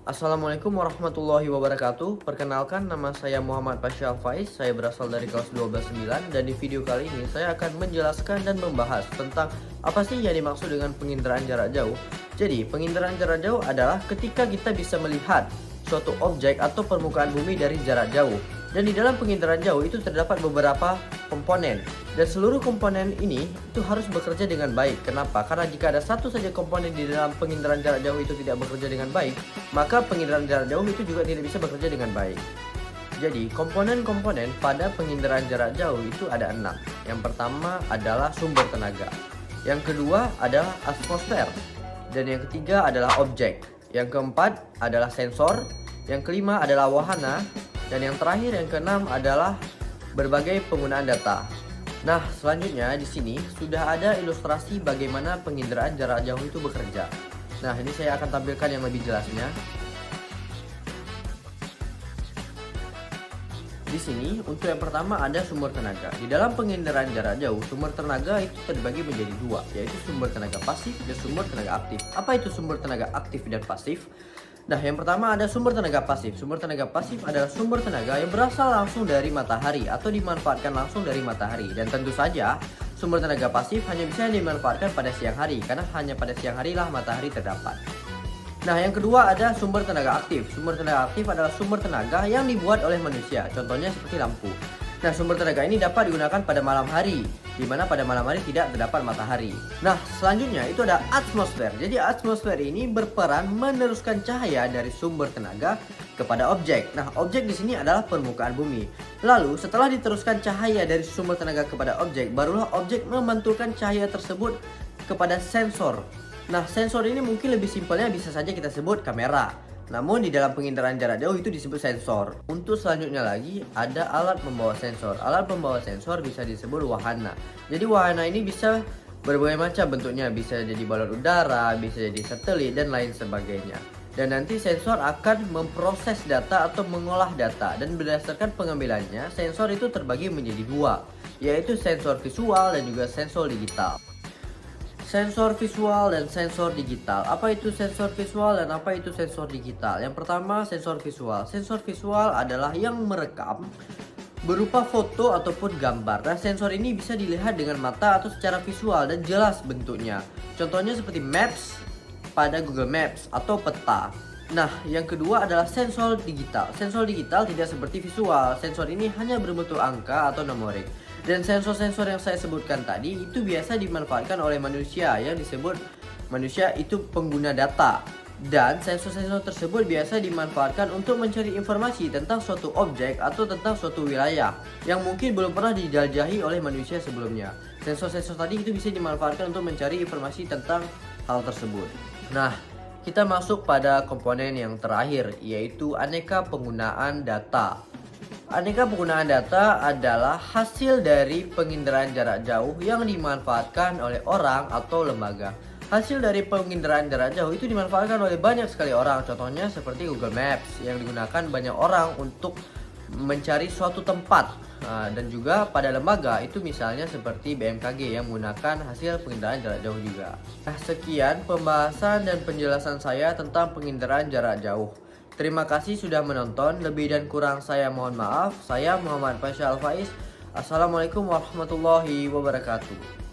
Assalamualaikum warahmatullahi wabarakatuh. Perkenalkan, nama saya Muhammad Pasha Faiz. Saya berasal dari kelas 12-9 dan di video kali ini saya akan menjelaskan dan membahas tentang apa sih yang dimaksud dengan penginderaan jarak jauh. Jadi, penginderaan jarak jauh adalah ketika kita bisa melihat suatu objek atau permukaan bumi dari jarak jauh. Dan di dalam penginderaan jauh itu terdapat beberapa komponen. Dan seluruh komponen ini itu harus bekerja dengan baik. Kenapa? Karena jika ada satu saja komponen di dalam penginderaan jarak jauh itu tidak bekerja dengan baik, maka penginderaan jarak jauh itu juga tidak bisa bekerja dengan baik. Jadi, komponen-komponen pada penginderaan jarak jauh itu ada 6. Yang pertama adalah sumber tenaga. Yang kedua adalah atmosfer. Dan yang ketiga adalah objek. Yang keempat adalah sensor. Yang kelima adalah wahana. Dan yang terakhir, yang keenam adalah berbagai penggunaan data. Nah, selanjutnya di sini sudah ada ilustrasi bagaimana penginderaan jarak jauh itu bekerja. Nah, ini saya akan tampilkan yang lebih jelasnya. Di sini untuk yang pertama ada sumber tenaga. Di dalam penginderaan jarak jauh, sumber tenaga itu terbagi menjadi dua, yaitu sumber tenaga pasif dan sumber tenaga aktif. Apa itu sumber tenaga aktif dan pasif? Nah, yang pertama ada sumber tenaga pasif. Sumber tenaga pasif adalah sumber tenaga yang berasal langsung dari matahari atau dimanfaatkan langsung dari matahari. Dan tentu saja, sumber tenaga pasif hanya bisa dimanfaatkan pada siang hari, karena hanya pada siang harilah matahari terdapat. Nah, yang kedua ada sumber tenaga aktif. Sumber tenaga aktif adalah sumber tenaga yang dibuat oleh manusia, contohnya seperti lampu. Nah, sumber tenaga ini dapat digunakan pada malam hari, di mana pada malam hari tidak terdapat matahari. Nah, selanjutnya itu ada atmosfer. Jadi, atmosfer ini berperan meneruskan cahaya dari sumber tenaga kepada objek. Nah, objek di sini adalah permukaan bumi. Lalu, setelah diteruskan cahaya dari sumber tenaga kepada objek, barulah objek memantulkan cahaya tersebut kepada sensor. Nah, sensor ini mungkin lebih simpelnya bisa saja kita sebut kamera. Namun di dalam penginderaan jarak jauh itu disebut sensor. Untuk selanjutnya lagi ada alat pembawa sensor. Alat pembawa sensor bisa disebut wahana. Jadi wahana ini bisa berbagai macam bentuknya. Bisa jadi balon udara, bisa jadi satelit dan lain sebagainya. Dan nanti sensor akan memproses data atau mengolah data. Dan berdasarkan pengambilannya, sensor itu terbagi menjadi dua, yaitu sensor visual dan juga sensor digital. Sensor visual dan sensor digital. Apa itu sensor visual dan apa itu sensor digital? Yang pertama, sensor visual. Sensor visual adalah yang merekam berupa foto ataupun gambar. Nah, sensor ini bisa dilihat dengan mata atau secara visual dan jelas bentuknya. Contohnya seperti maps pada Google Maps atau peta. Nah, yang kedua adalah sensor digital. Sensor digital tidak seperti visual. Sensor ini hanya berbentuk angka atau numerik. Dan sensor-sensor yang saya sebutkan tadi itu biasa dimanfaatkan oleh manusia, yang disebut manusia itu pengguna data. Dan sensor-sensor tersebut biasa dimanfaatkan untuk mencari informasi tentang suatu objek atau tentang suatu wilayah yang mungkin belum pernah dijelajahi oleh manusia sebelumnya. Sensor-sensor tadi itu bisa dimanfaatkan untuk mencari informasi tentang hal tersebut. Nah, kita masuk pada komponen yang terakhir, yaitu aneka penggunaan data. Aneka penggunaan data adalah hasil dari penginderaan jarak jauh yang dimanfaatkan oleh orang atau lembaga. Hasil dari penginderaan jarak jauh itu dimanfaatkan oleh banyak sekali orang. Contohnya seperti Google Maps yang digunakan banyak orang untuk mencari suatu tempat. Dan juga pada lembaga itu misalnya seperti BMKG yang menggunakan hasil penginderaan jarak jauh juga. Nah, sekian pembahasan dan penjelasan saya tentang penginderaan jarak jauh. Terima kasih sudah menonton. Lebih dan kurang saya mohon maaf. Saya Muhammad Pasha Faiz. Assalamualaikum warahmatullahi wabarakatuh.